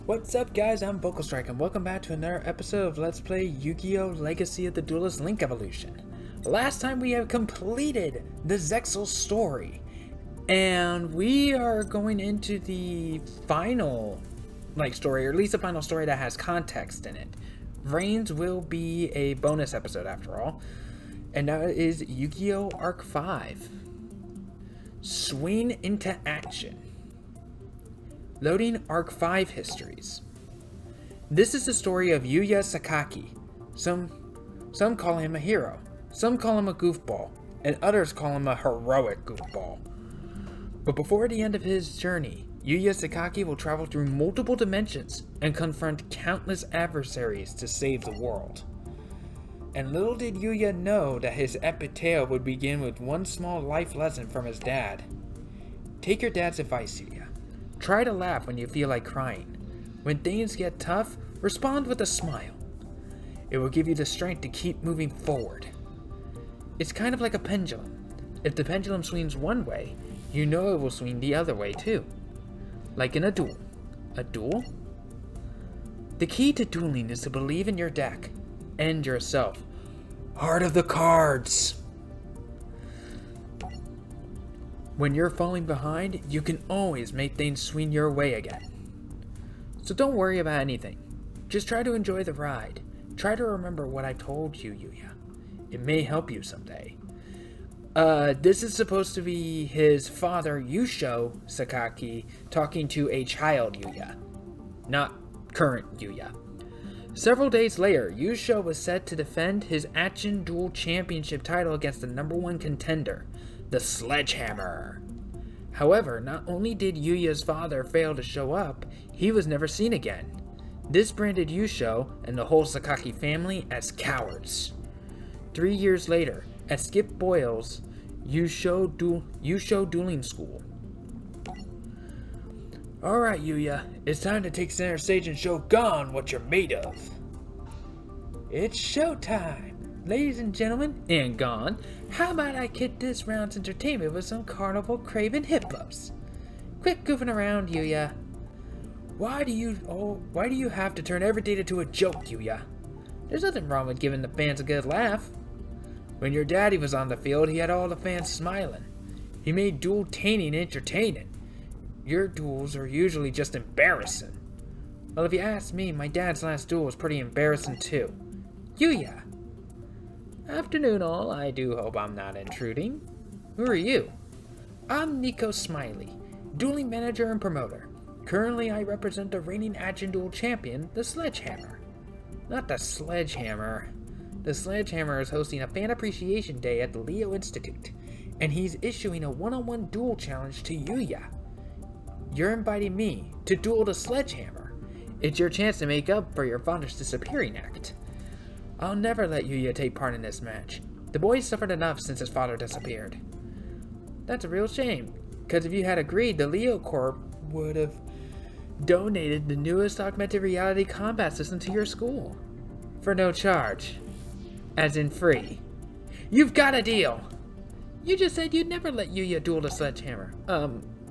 What's up guys, I'm Vocal Strike and welcome back to another episode of Let's Play Yu-Gi-Oh! Legacy of the Duelist Link Evolution. Last time we have completed the Zexal story, and we are going into the final story, or at least the final story that has context in it. Reigns will be a bonus episode after all, and that is Yu-Gi-Oh! Arc 5. Swing into action. Loading Arc 5 histories. This is the story of Yuya Sakaki. Some call him a hero, some call him a goofball, and others call him a heroic goofball. But before the end of his journey, Yuya Sakaki will travel through multiple dimensions and confront countless adversaries to save the world. And little did Yuya know that his epic tale would begin with one small life lesson from his dad. Take your dad's advice, Yuya. Try to laugh when you feel like crying. When things get tough, respond with a smile. It will give you the strength to keep moving forward. It's kind of like a pendulum. If the pendulum swings one way, you know it will swing the other way too. Like in a duel. A duel? The key to dueling is to believe in your deck and yourself. Heart of the cards! When you're falling behind, you can always make things swing your way again. So don't worry about anything. Just try to enjoy the ride. Try to remember what I told you, Yuya. It may help you someday. This is supposed to be his father, Yusho Sakaki, talking to a child Yuya. Not current Yuya. Several days later, Yusho was set to defend his Action Duel Championship title against the #1 contender, the Sledgehammer. However, not only did Yuya's father fail to show up, he was never seen again. This branded Yusho and the whole Sakaki family as cowards. 3 years later, at Skip Boyle's Yusho Dueling School. Alright Yuya, it's time to take center stage and show Gon what you're made of. It's showtime! Ladies and gentlemen, and Gon, how about I kid this round's entertainment with some carnival craven hip-ups? Quit goofing around, Yuya. Why do you have to turn every date into a joke, Yuya? There's nothing wrong with giving the fans a good laugh. When your daddy was on the field, he had all the fans smiling. He made duel-taining entertaining. Your duels are usually just embarrassing. Well, if you ask me, my dad's last duel was pretty embarrassing too. Yuya! Afternoon all, I do hope I'm not intruding. Who are you? I'm Nico Smiley, dueling manager and promoter. Currently I represent the reigning Action Duel champion, the Sledgehammer. Not the Sledgehammer. The Sledgehammer is hosting a fan appreciation day at the Leo Institute, and he's issuing a one-on-one duel challenge to Yuya. You're inviting me to duel the Sledgehammer. It's your chance to make up for your father's disappearing act. I'll never let Yuya take part in this match. The boy suffered enough since his father disappeared. That's a real shame, because if you had agreed, the Leo Corp would have donated the newest augmented reality combat system to your school. For no charge. As in free. You've got a deal! You just said you'd never let Yuya duel the Sledgehammer.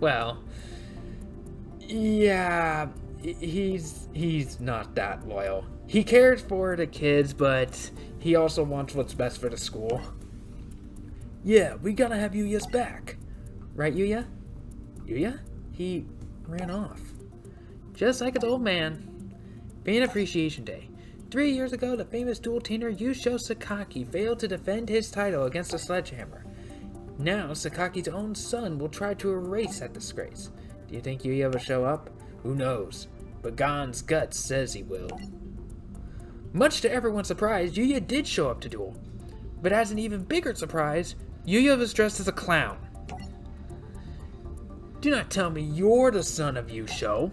Well... Yeah... He's not that loyal. He cares for the kids, but he also wants what's best for the school. Yeah, we gotta have Yuya's back. Right, Yuya? Yuya? He ran off. Just like his old man. Fan Appreciation Day. 3 years ago, the famous duel tainer Yusho Sakaki failed to defend his title against the Sledgehammer. Now, Sakaki's own son will try to erase that disgrace. Do you think Yuya will show up? Who knows? But Gon's gut says he will. Much to everyone's surprise, Yuya did show up to duel. But as an even bigger surprise, Yuya was dressed as a clown. Do not tell me you're the son of Yusho.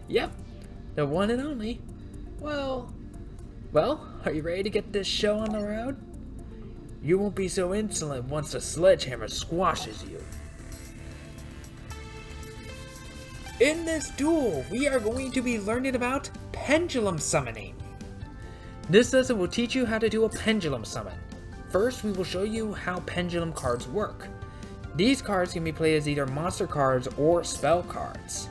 Yep, the one and only. Well, are you ready to get this show on the road? You won't be so insolent once the Sledgehammer squashes you. In this duel, we are going to be learning about Pendulum Summoning. This lesson will teach you how to do a Pendulum Summon. First, we will show you how Pendulum cards work. These cards can be played as either monster cards or spell cards.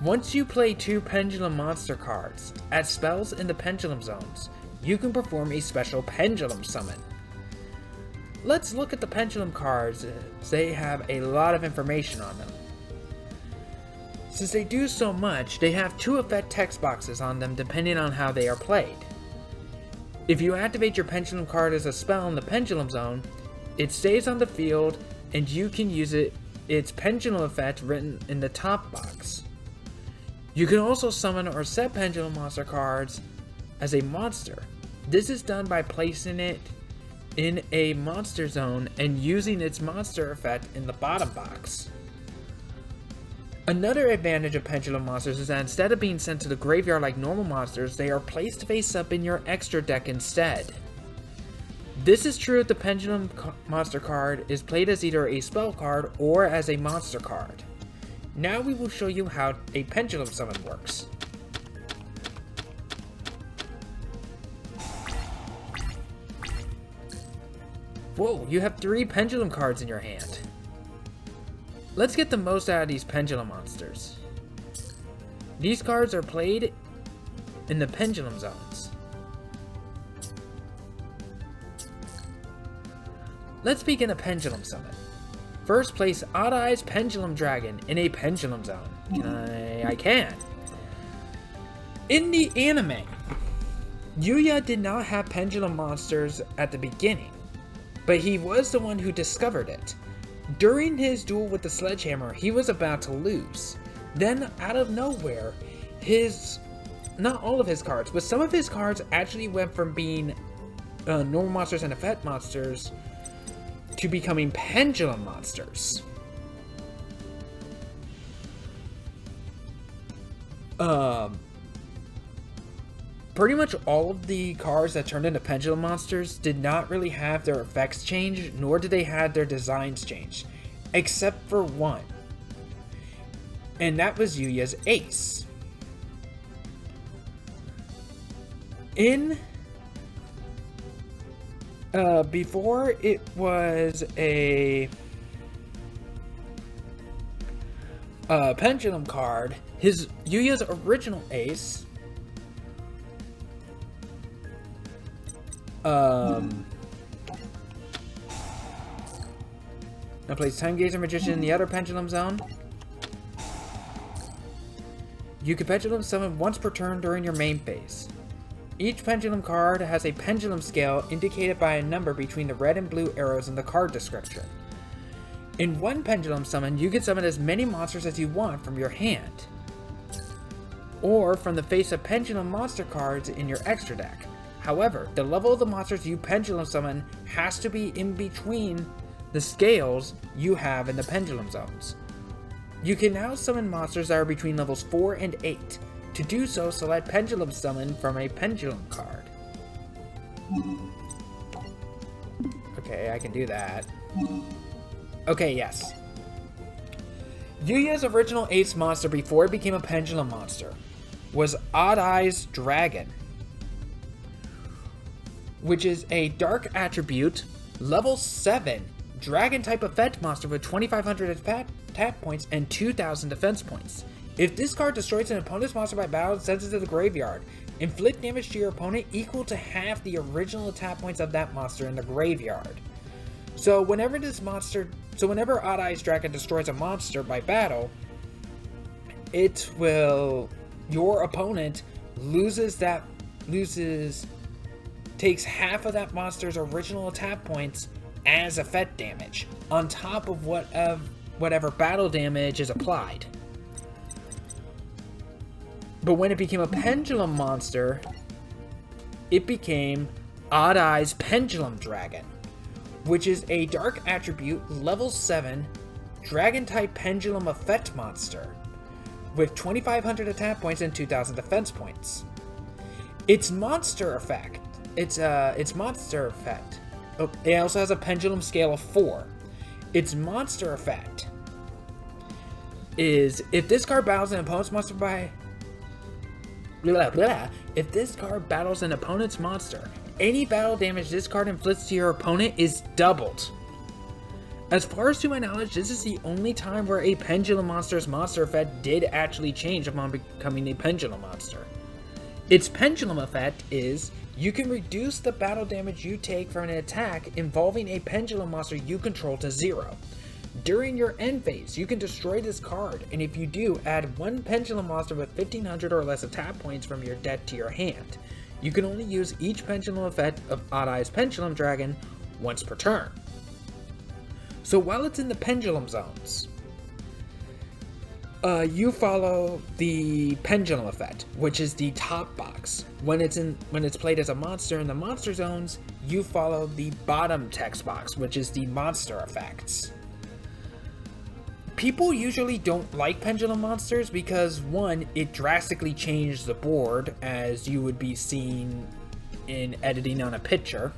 Once you play 2 Pendulum monster cards as spells in the Pendulum zones, you can perform a special Pendulum Summon. Let's look at the Pendulum cards, as they have a lot of information on them. Since they do so much, they have 2 effect text boxes on them depending on how they are played. If you activate your Pendulum card as a spell in the Pendulum zone, it stays on the field and you can use its Pendulum effect written in the top box. You can also summon or set Pendulum monster cards as a monster. This is done by placing it in a monster zone and using its monster effect in the bottom box. Another advantage of Pendulum monsters is that instead of being sent to the graveyard like normal monsters, they are placed face up in your extra deck instead. This is true if the Pendulum monster card is played as either a spell card or as a monster card. Now we will show you how a Pendulum Summon works. Whoa, you have 3 Pendulum cards in your hand. Let's get the most out of these Pendulum monsters. These cards are played in the Pendulum zones. Let's begin a Pendulum Summon. First, place Odd Eyes Pendulum Dragon in a Pendulum zone. I can. In the anime, Yuya did not have Pendulum monsters at the beginning, but he was the one who discovered it. During his duel with the sledgehammer, he was about to lose. Then, out of nowhere, not all of his cards, but some of his cards actually went from being normal monsters and effect monsters to becoming Pendulum monsters. Pretty much all of the cards that turned into Pendulum monsters did not really have their effects changed, nor did they have their designs changed, except for one. And that was Yuya's Ace. Before it was a Pendulum card, Yuya's original Ace now plays Time Gazer Magician in the other Pendulum zone. You can Pendulum Summon once per turn during your main phase. Each Pendulum card has a Pendulum Scale indicated by a number between the red and blue arrows in the card description. In one Pendulum Summon, you can summon as many monsters as you want from your hand, or from the face of Pendulum monster cards in your extra deck. However, the level of the monsters you Pendulum Summon has to be in between the scales you have in the Pendulum zones. You can now summon monsters that are between levels 4 and 8. To do so, select Pendulum Summon from a Pendulum card. Okay, I can do that. Okay, yes. Yuya's original Ace monster before it became a Pendulum monster was Odd Eyes Dragon, which is a dark attribute, level 7, dragon type effect monster with 2500 attack points and 2000 defense points. If this card destroys an opponent's monster by battle and sends it to the graveyard, inflict damage to your opponent equal to half the original attack points of that monster in the graveyard. So whenever Odd Eyes Dragon destroys a monster by battle, your opponent takes half of that monster's original attack points as effect damage, on top of whatever battle damage is applied. But when it became a Pendulum monster, it became Odd Eyes Pendulum Dragon, which is a dark attribute, level 7, dragon type pendulum effect monster, with 2500 attack points and 2000 defense points. Its monster effect, it also has a pendulum scale of 4. Its monster effect is, if this card battles an opponent's monster if this card battles an opponent's monster, any battle damage this card inflicts to your opponent is doubled. As far as to my knowledge, this is the only time where a Pendulum Monster's monster effect did actually change upon becoming a Pendulum Monster. Its Pendulum effect is, you can reduce the battle damage you take from an attack involving a Pendulum Monster you control to 0. During your end phase, you can destroy this card, and if you do, add one Pendulum Monster with 1500 or less attack points from your deck to your hand. You can only use each Pendulum effect of Odd Eye's Pendulum Dragon once per turn. So while it's in the Pendulum Zones, you follow the Pendulum effect, which is the top box. When it's played as a monster in the Monster Zones, you follow the bottom text box, which is the monster effects. People usually don't like Pendulum Monsters because, one, it drastically changed the board, as you would be seeing in editing on a picture.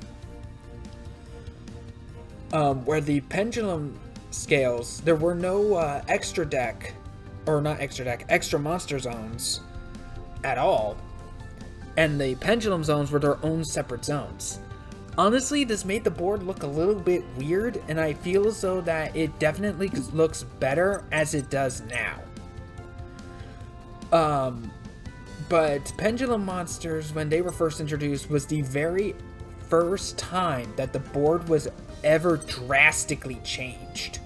Where the Pendulum Scales, there were no extra monster zones at all, and the Pendulum Zones were their own separate zones. Honestly, this made the board look a little bit weird, and I feel as though that it definitely looks better as it does now. But Pendulum Monsters, when they were first introduced, was the very first time that the board was ever drastically changed.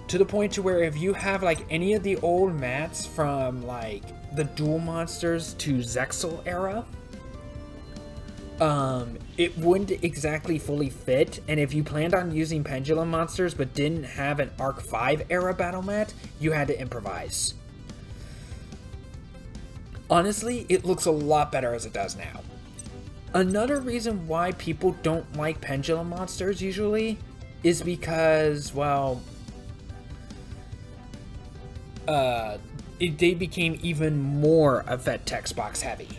To the point to where if you have like any of the old mats from like the Duel Monsters to Zexal era, it wouldn't exactly fully fit, and if you planned on using Pendulum Monsters but didn't have an Arc 5 era battle mat, you had to improvise. Honestly, it looks a lot better as it does now. Another reason why people don't like Pendulum Monsters usually is because, well, they became even more effect text box heavy,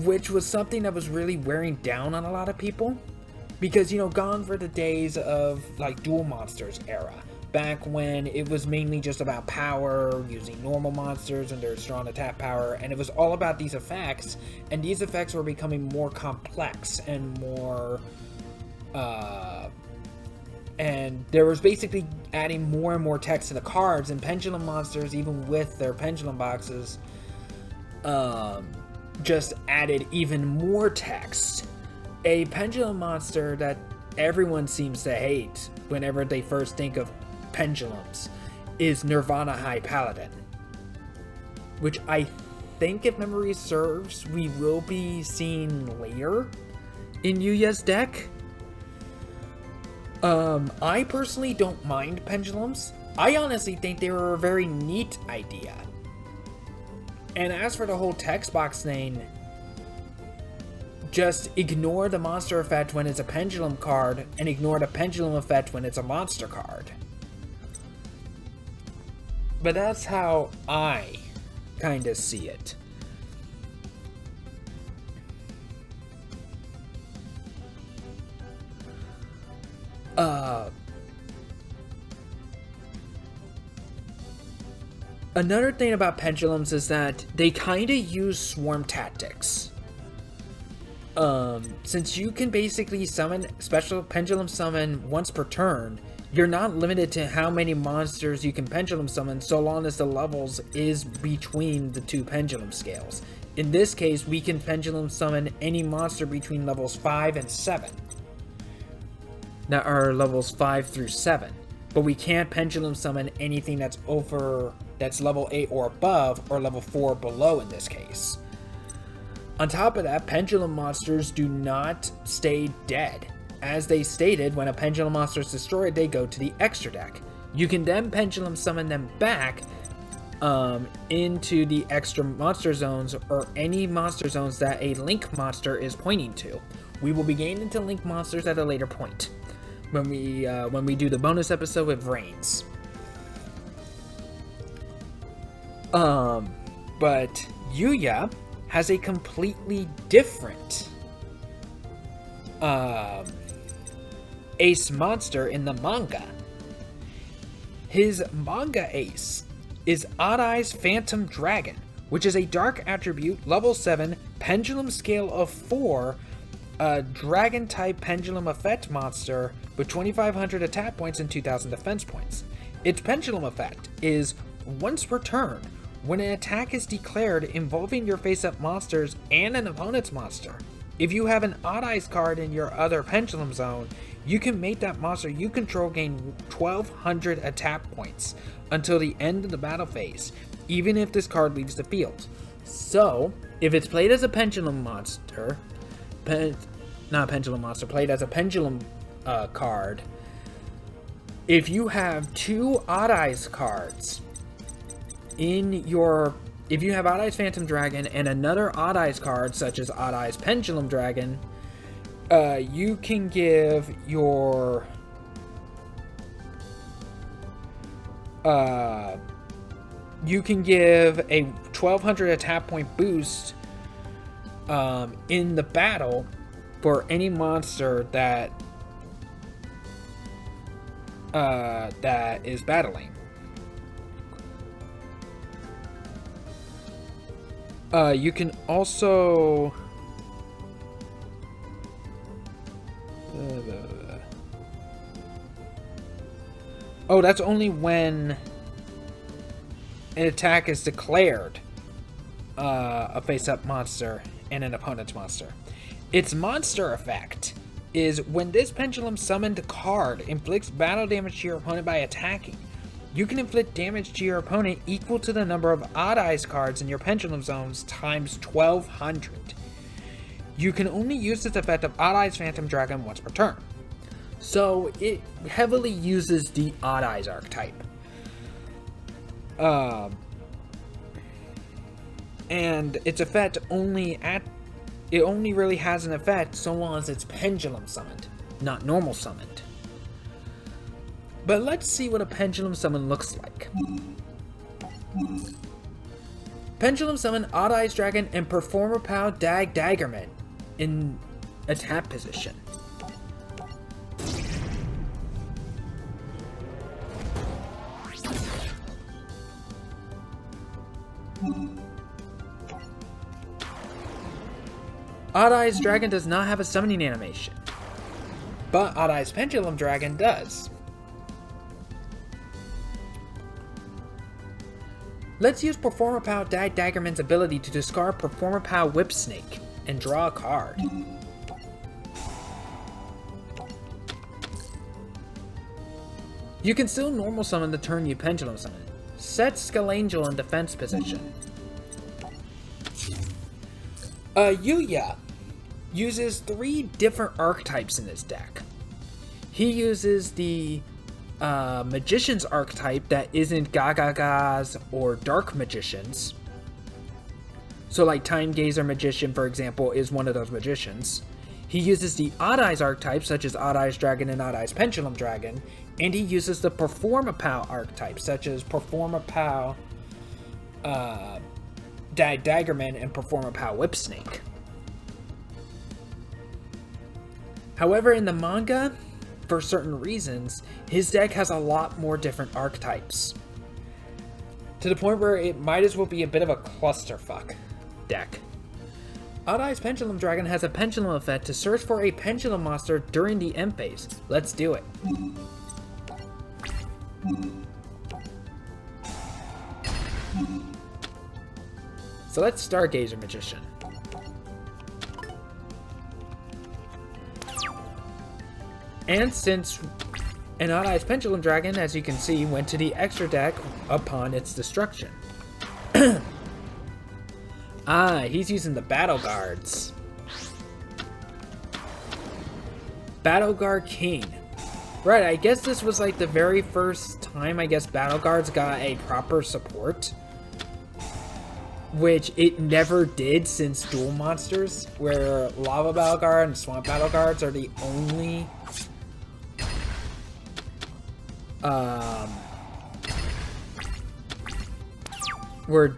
which was something that was really wearing down on a lot of people, because, you know, gone were the days of like Duel Monsters era, back when it was mainly just about power, using normal monsters and their strong attack power, and it was all about these effects, and these effects were becoming more complex and more, and there was basically adding more and more text to the cards, and Pendulum Monsters, even with their Pendulum boxes, just added even more text. A Pendulum Monster that everyone seems to hate whenever they first think of pendulums is Nirvana High Paladin, which I think, if memory serves, we will be seeing later in Yuya's deck. I personally don't mind pendulums. I honestly think they were a very neat idea. And as for the whole text box thing, just ignore the monster effect when it's a pendulum card, and ignore the pendulum effect when it's a monster card. But that's how I kind of see it. Another thing about pendulums is that they kind of use swarm tactics. Since you can basically summon special Pendulum Summon once per turn, you're not limited to how many monsters you can Pendulum Summon so long as the levels is between the two Pendulum Scales. In this case, we can Pendulum Summon any monster between levels 5 and 7. That are levels 5 through 7. But we can't Pendulum Summon anything that's level 8 or above, or level 4 below in this case. On top of that, Pendulum Monsters do not stay dead. As they stated, when a Pendulum Monster is destroyed, they go to the extra deck. You can then Pendulum Summon them back into the extra monster zones, or any monster zones that a Link monster is pointing to. We will be getting into Link monsters at a later point, when we do the bonus episode with Vrains. But Yuya has a completely different ace monster in the manga. His manga ace is Odd Eye's Phantom Dragon, which is a dark attribute, level 7, pendulum scale of 4, a dragon-type pendulum effect monster with 2,500 attack points and 2,000 defense points. Its pendulum effect is once per turn, when an attack is declared involving your face-up monsters and an opponent's monster. If you have an Odd Eyes card in your other pendulum zone, you can make that monster you control gain 1,200 attack points until the end of the battle phase, even if this card leaves the field. So, if it's played as a pendulum monster, played as a pendulum card, if you have two Odd Eyes cards if you have Odd Eyes Phantom Dragon and another Odd Eyes card, such as Odd Eyes Pendulum Dragon, you can give your a 1,200 attack point boost in the battle for any monster that is battling. You can also that's only when an attack is declared a face-up monster and an opponent's monster. Its monster effect is when this Pendulum Summoned card inflicts battle damage to your opponent by attacking. You can inflict damage to your opponent equal to the number of Odd Eyes cards in your Pendulum Zones times 1,200. You can only use this effect of Odd Eyes Phantom Dragon once per turn. So it heavily uses the Odd Eyes archetype. And its effect only really has an effect so long as it's Pendulum Summoned, not normal summoned. But let's see what a Pendulum Summon looks like. Pendulum Summon Odd Eyes Dragon and Performer Pow Daggerman in attack position. Odd Eyes Dragon does not have a summoning animation, but Odd Eyes Pendulum Dragon does. Let's use Performer Pow Daggerman's ability to discard Performer Pow Whip Snake and draw a card. You can still normal summon the turn you Pendulum Summon. Set Skullangel in defense position. Yuya uses 3 different archetypes in his deck. He uses the Magician's archetype that isn't Gagagas or Dark Magicians. So like Time Gazer Magician, for example, is one of those magicians. He uses the Odd Eyes archetype, such as Odd Eyes Dragon and Odd Eyes Pendulum Dragon, and he uses the Performer Pow archetype, such as Performer Pow Daggerman and Performer Pow Whip Snake. However, in the manga, for certain reasons, his deck has a lot more different archetypes, to the point where it might as well be a bit of a clusterfuck deck. Odd Eyes Pendulum Dragon has a pendulum effect to search for a pendulum monster during the end phase. Let's do it. So let's Stargazer Magician. And since an Odd Eyes Pendulum Dragon, as you can see, went to the extra deck upon its destruction. He's using the Battle Guards. Battle Guard King. Right, I guess this was like the very first time Battle Guards got a proper support. Which it never did since Duel Monsters, where Lava Battle Guard and Swamp Battle Guards are the only we're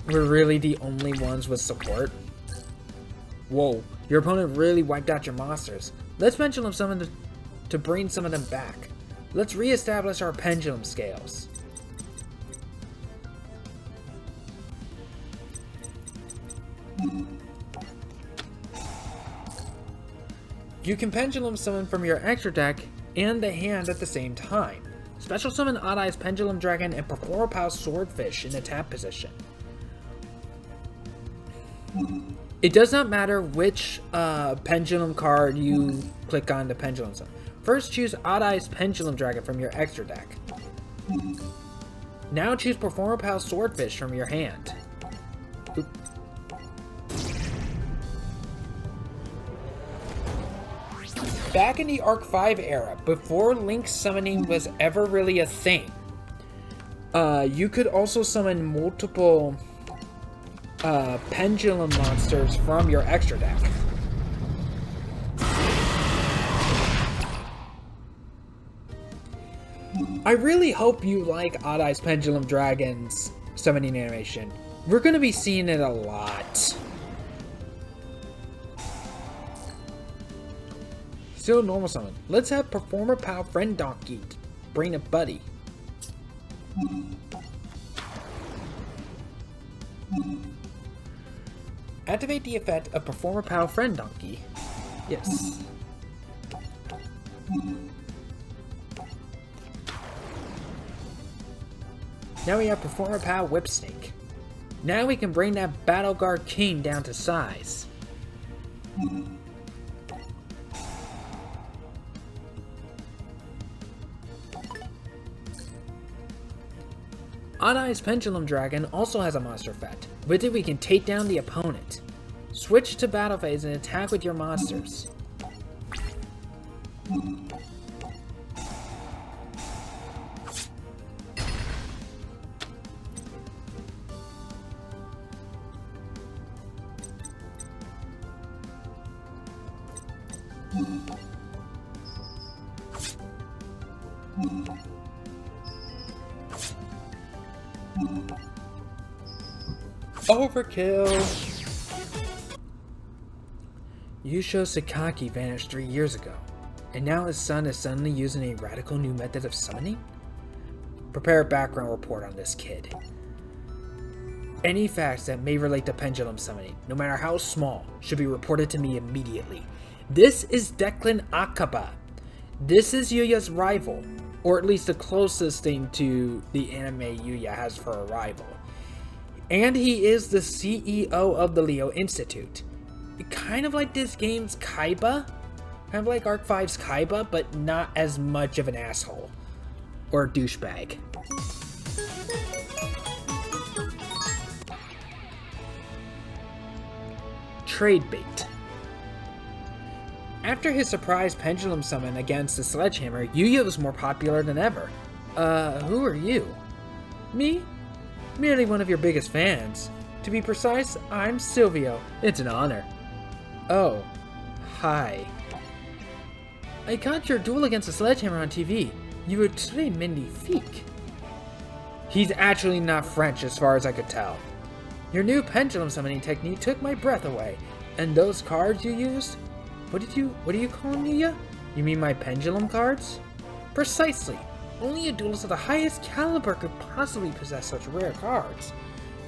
really the only ones with support. Whoa, your opponent really wiped out your monsters. Let's Pendulum Summon to bring some of them back. Let's re-establish our Pendulum Scales. You can Pendulum Summon from your extra deck and the hand at the same time. Special summon Odd Eyes Pendulum Dragon and perform a power Swordfish in the tap position. It does not matter which pendulum card you click on the Pendulum Summon. First, choose Odd Eyes Pendulum Dragon from your extra deck. Now choose Perform a Power Swordfish from your hand. Oop. Back in the Arc 5 era, before Link summoning was ever really a thing, you could also summon multiple pendulum monsters from your extra deck. I really hope you like Odd Eyes Pendulum Dragon's summoning animation. We're going to be seeing it a lot. Still normal summon. Let's have Performer Pal Friend Donkey bring a buddy. Activate the effect of Performer Pal Friend Donkey. Yes. Now we have Performer Pal Whip Snake. Now we can bring that Battle Guard King down to size. Odd Eyes Pendulum Dragon also has a monster effect. With it we can take down the opponent. Switch to battle phase and attack with your monsters. Overkill! Yusho Sakaki vanished 3 years ago, and now his son is suddenly using a radical new method of summoning? Prepare a background report on this kid. Any facts that may relate to pendulum summoning, no matter how small, should be reported to me immediately. This is Declan Akaba. This is Yuya's rival, or at least the closest thing to the anime Yuya has for a rival. And he is the CEO of the Leo Institute. Kind of like this game's Kaiba. Kind of like Arc 5's Kaiba, but not as much of an asshole. Or a douchebag. Trade bait. After his surprise pendulum summon against the Sledgehammer, Yuya was more popular than ever. Who are you? Me? Merely one of your biggest fans. To be precise, I'm Silvio. It's an honor. Oh, hi. I caught your duel against the Sledgehammer on TV. You were très magnifique. He's actually not French as far as I could tell. Your new pendulum summoning technique took my breath away. And those cards you used? What do you call them, Yuya? You mean my pendulum cards? Precisely. Only a duelist of the highest caliber could possibly possess such rare cards.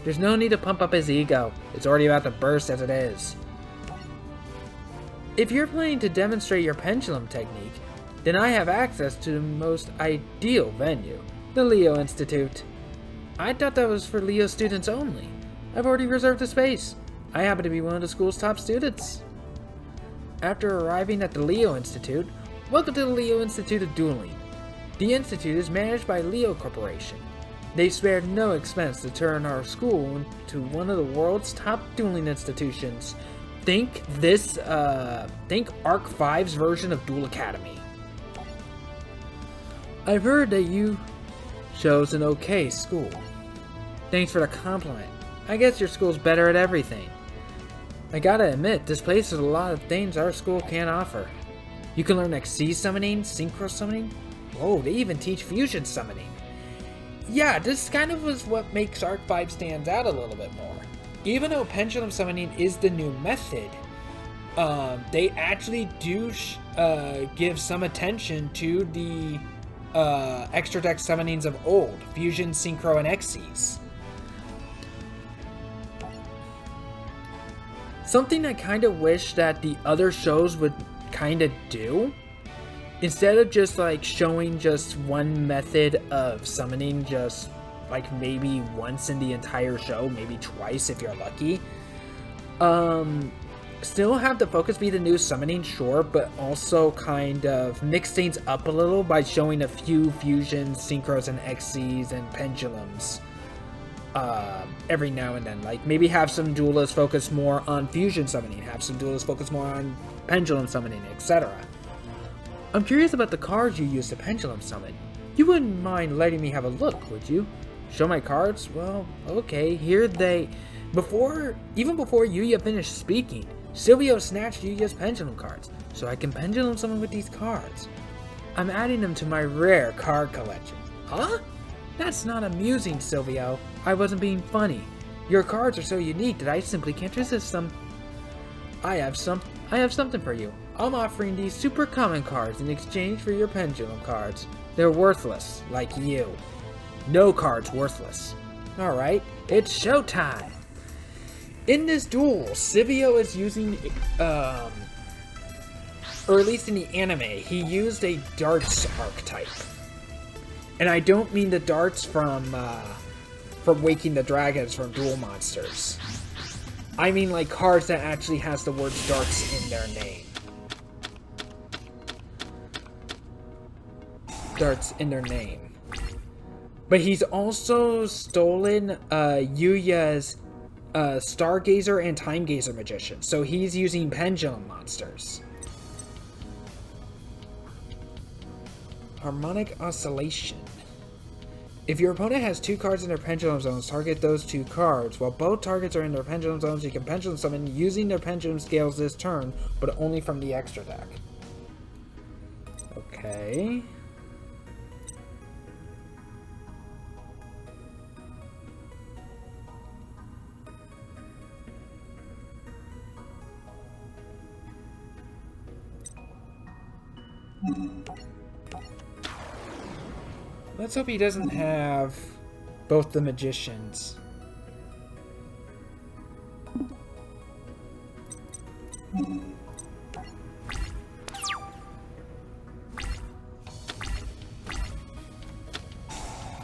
There's no need to pump up his ego. It's already about to burst as it is. If you're planning to demonstrate your pendulum technique, then I have access to the most ideal venue, the Leo Institute. I thought that was for Leo students only. I've already reserved a space. I happen to be one of the school's top students. After arriving at the Leo Institute, welcome to the Leo Institute of Dueling. The Institute is managed by Leo Corporation. They spared no expense to turn our school into one of the world's top dueling institutions. Think Arc 5's version of Duel Academy. I've heard that you chose an okay school. Thanks for the compliment. I guess your school's better at everything. I gotta admit, this place has a lot of things our school can't offer. You can learn XC summoning, synchro summoning. Whoa, they even teach fusion summoning. Yeah, this kind of was what makes Arc 5 stands out a little bit more. Even though pendulum summoning is the new method, they actually do give some attention to the extra deck summonings of old, fusion, synchro, and XCs. Something I kind of wish that the other shows would kind of do. Instead of just like showing just one method of summoning just like maybe once in the entire show, maybe twice if you're lucky. Still have the focus be the new summoning, sure, but also kind of mix things up a little by showing a few fusions, synchros, and XCs and pendulums every now and then. Like maybe have some duelists focus more on fusion summoning, have some duelists focus more on pendulum summoning, etc. I'm curious about the cards you use to pendulum summon. You wouldn't mind letting me have a look, would you? Show my cards? Well, okay, here they... Even before Yuya finished speaking, Silvio snatched Yuya's pendulum cards, so I can pendulum summon with these cards. I'm adding them to my rare card collection. Huh? That's not amusing, Silvio. I wasn't being funny. Your cards are so unique that I simply can't resist them. I have something for you. I'm offering these super common cards in exchange for your pendulum cards. They're worthless, like you. No card's worthless. Alright, it's showtime! In this duel, Silvio is using, or at least in the anime, he used a darts archetype. And I don't mean the darts from Waking the Dragons from Duel Monsters. I mean like cards that actually has the words darts in their name. Darts in their name. But he's also stolen Yuya's Stargazer and Time Gazer Magician, so he's using pendulum monsters. Harmonic Oscillation. If your opponent has 2 cards in their pendulum zones, target those 2 cards. While both targets are in their pendulum zones, you can pendulum summon using their pendulum scales this turn, but only from the extra deck. Okay. Let's hope he doesn't have both the magicians.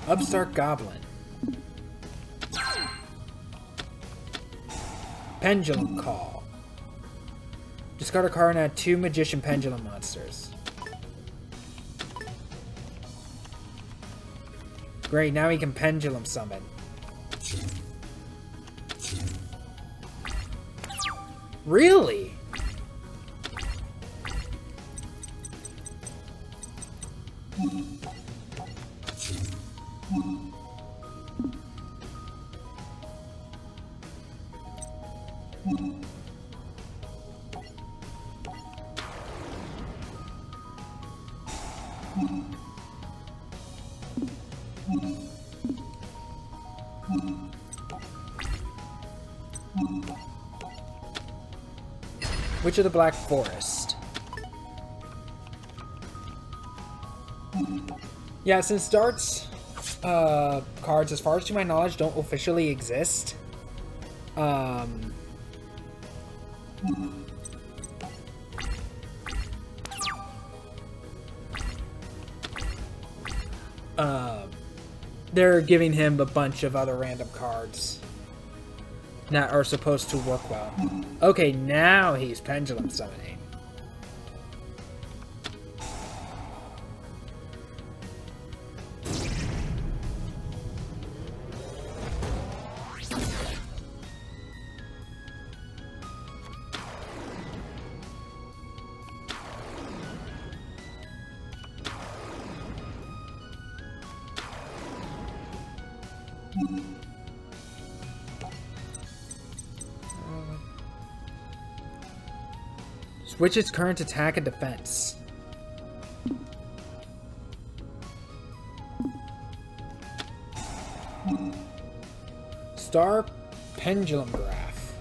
Upstart Goblin. Pendulum Call. Discard a card and add 2 magician pendulum monsters. Great, now he can pendulum summon. Really? Witch of the Black Forest. Yeah, since darts cards, as far as to my knowledge, don't officially exist. They're giving him a bunch of other random cards that are supposed to work well. Okay, now he's pendulum summoning. Switch its current attack and defense. Star Pendulum Graph.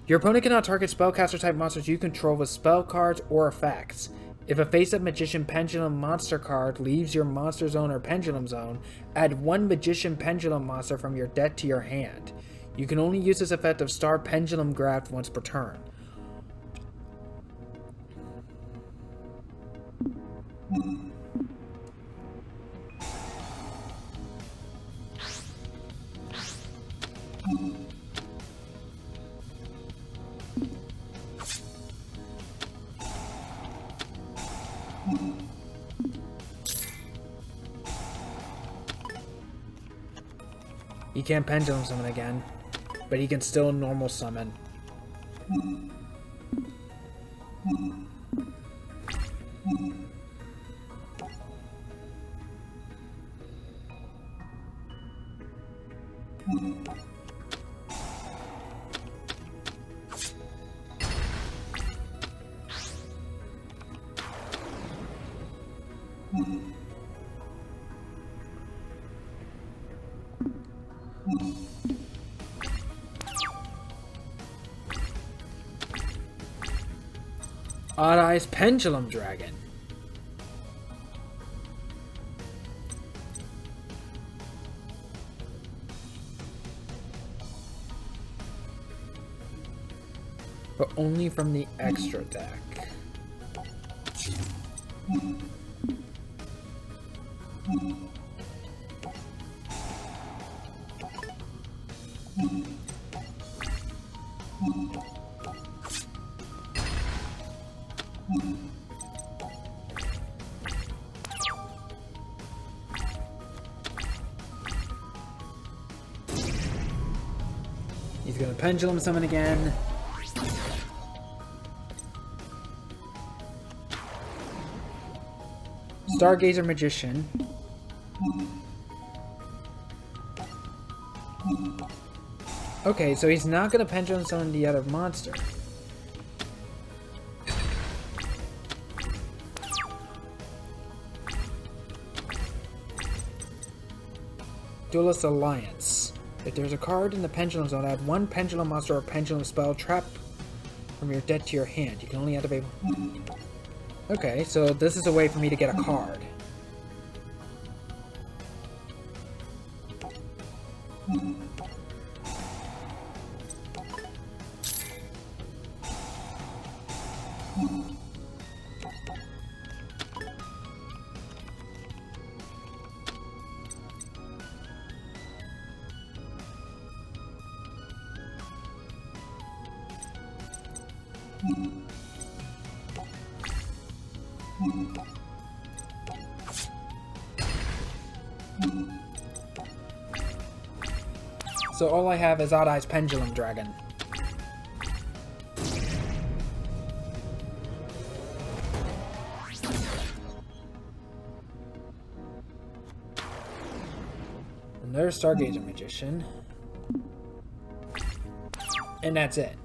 Your opponent cannot target spellcaster type monsters you control with spell cards or effects. If a face-up Magician Pendulum monster card leaves your monster zone or pendulum zone, add 1 Magician Pendulum monster from your deck to your hand. You can only use this effect of Star Pendulum Graph once per turn. He can't Pendulum Summon again, but he can still normal summon. Odd Eyes Pendulum Dragon. But only from the extra deck. He's gonna Pendulum Summon again. Stargazer Magician. Okay, so he's not gonna Pendulum Summon the other monster. Duelist Alliance. If there's a card in the Pendulum Zone, add one Pendulum monster or Pendulum spell trap from your deck to your hand. You can only activate. Okay, so this is a way for me to get a card. So all I have is Odd Eyes Pendulum Dragon. Another Stargazer Magician. And that's it.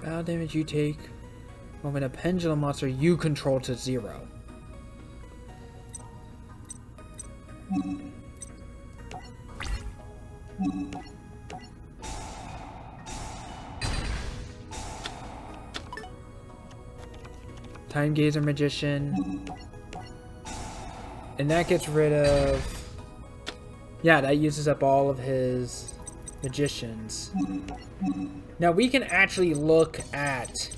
Battle damage you take when a Pendulum monster you control to 0. Time Gazer Magician. And that gets rid of... Yeah, that uses up all of his magicians. Now we can actually look at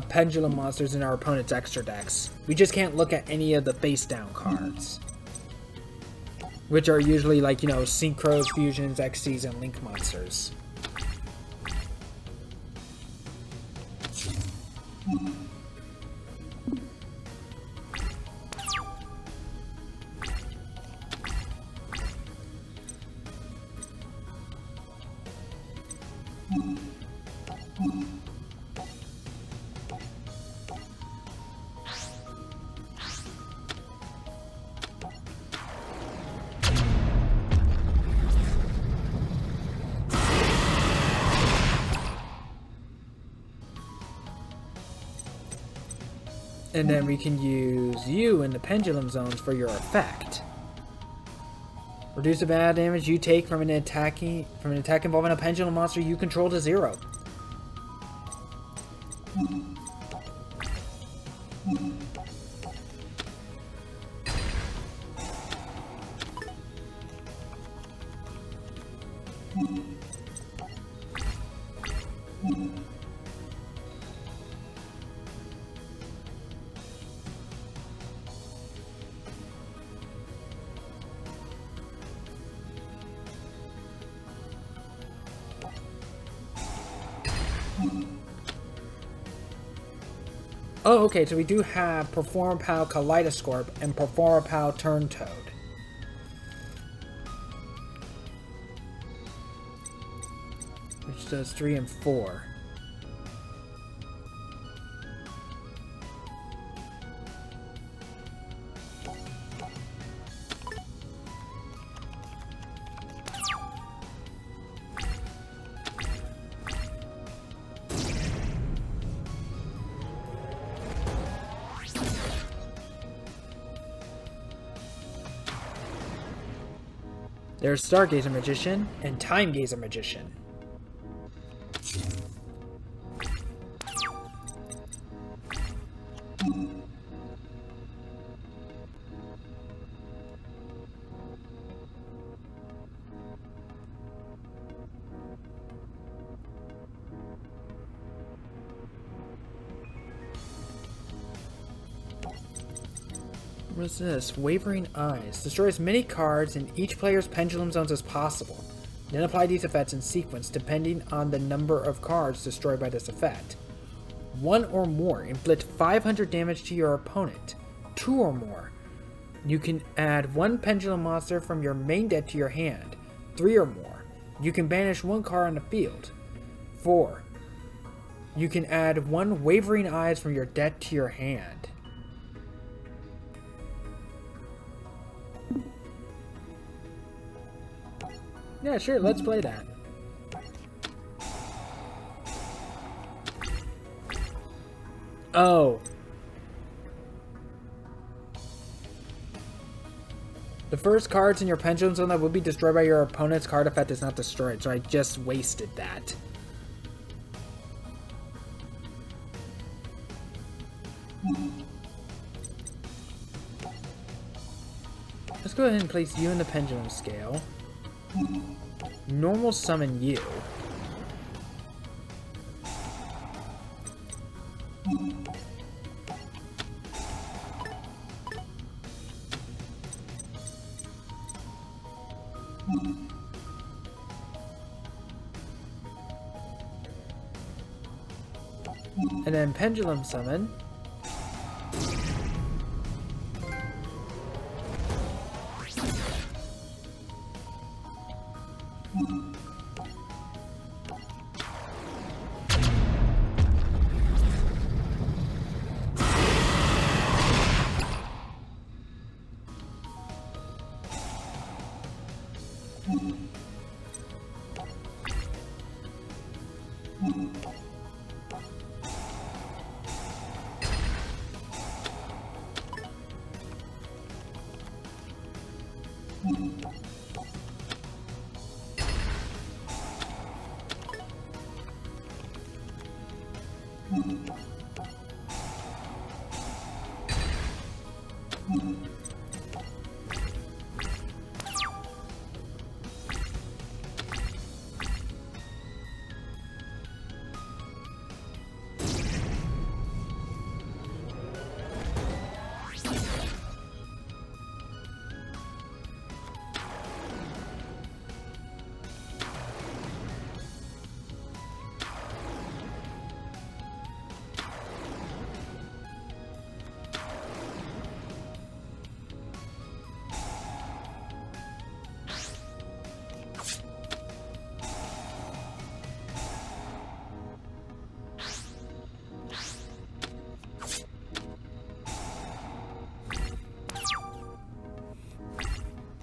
Pendulum monsters in our opponent's extra decks. We just can't look at any of the face down cards. Which are usually like, you know, Synchros, Fusions, Xyz, and Link monsters. And then we can use you in the pendulum zones for your effect. Reduce the bad damage you take from an attack involving a pendulum monster you control to 0. Oh, okay, so we do have Perform Pow Kaleidoscope and Perform Pow Turn Toad. Which does 3 and 4. There's Stargazer Magician and Time Gazer Magician. What's this? Wavering Eyes. Destroy as many cards in each player's pendulum zones as possible. Then apply these effects in sequence depending on the number of cards destroyed by this effect. 1 or more. Inflict 500 damage to your opponent. 2 or more. You can add 1 pendulum monster from your main deck to your hand. 3 or more. You can banish 1 card on the field. 4. You can add 1 Wavering Eyes from your deck to your hand. Yeah, sure, let's play that. Oh. The first cards in your pendulum zone that will be destroyed by your opponent's card effect is not destroyed, so I just wasted that. Let's go ahead and place you in the pendulum scale. Normal summon you. And then Pendulum Summon.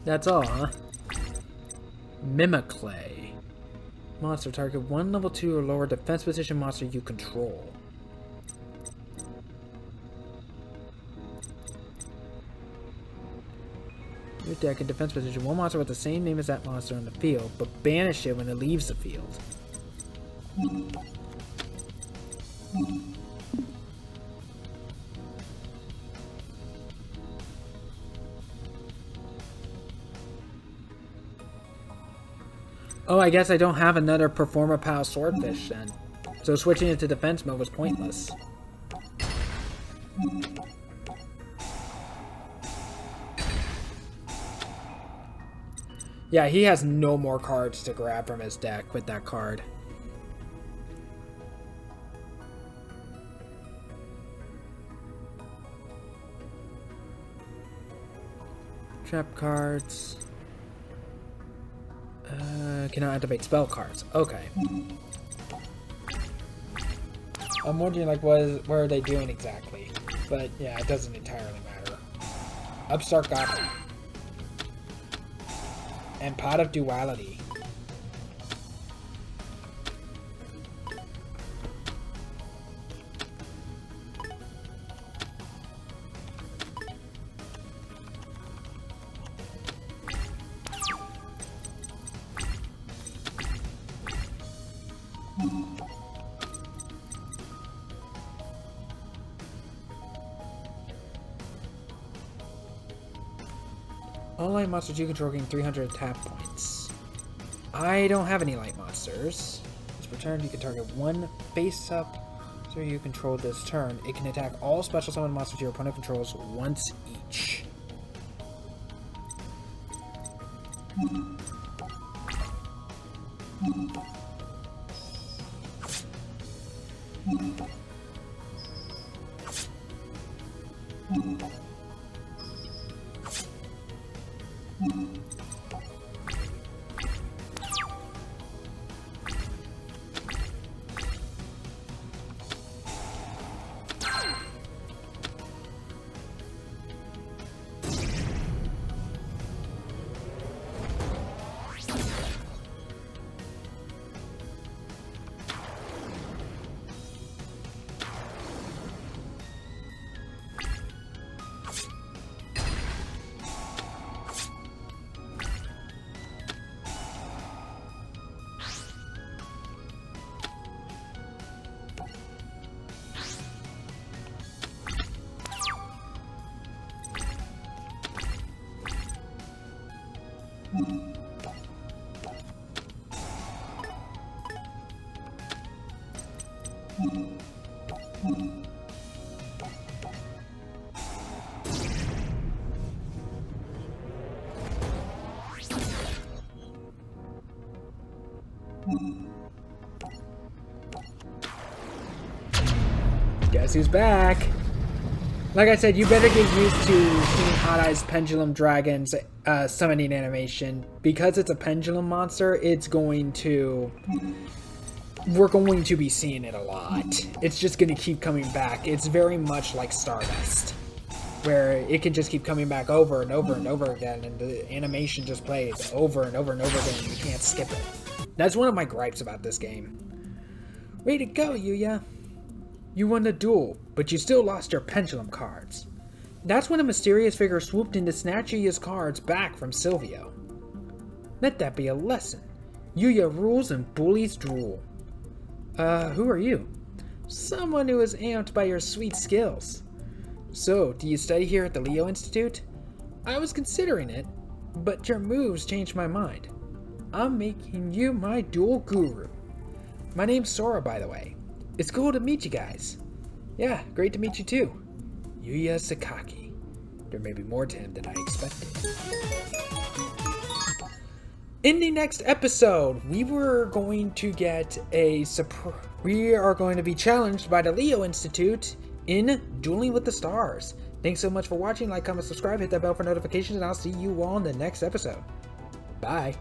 That's all, huh? Mimiclay. Monster target 1 level 2 or lower defense position monster you control. deck in defense position one monster with the same name as that monster on the field, but banish it when it leaves the field. Oh, I guess I don't have another Performa Pal Swordfish then. So switching it to defense mode was pointless. Yeah, he has no more cards to grab from his deck with that card. Trap cards. Cannot activate spell cards. Okay. I'm wondering, like, what are they doing exactly? But, yeah, it doesn't entirely matter. Upstart Goblin. And Pot of Duality. All light monsters you control gain 300 attack points. I don't have any light monsters. This return, you can target one face-up so you control this turn. It can attack all special summon monsters your opponent controls once each. Guess who's back? Like I said, you better get used to seeing Hot Eye's Pendulum Dragon's summoning animation. Because it's a pendulum monster, we're going to be seeing it a lot. It's just going to keep coming back. It's very much like Stardust, where it can just keep coming back over and over and over again, and the animation just plays over and over and over again, and you can't skip it. That's one of my gripes about this game. Way to go, Yuya! You won the duel, but you still lost your pendulum cards. That's when a mysterious figure swooped in to snatch Yuya's cards back from Silvio. Let that be a lesson. Yuya rules and bullies drool. Who are you? Someone who is amped by your sweet skills. So, do you study here at the Leo Institute? I was considering it, but your moves changed my mind. I'm making you my duel guru. My name's Sora, by the way. It's cool to meet you guys. Yeah, great to meet you too. Yuya Sakaki. There may be more to him than I expected. In the next episode, we are going to be challenged by the Leo Institute in Dueling with the Stars. Thanks so much for watching. Like, comment, subscribe, hit that bell for notifications, and I'll see you all in the next episode. Bye.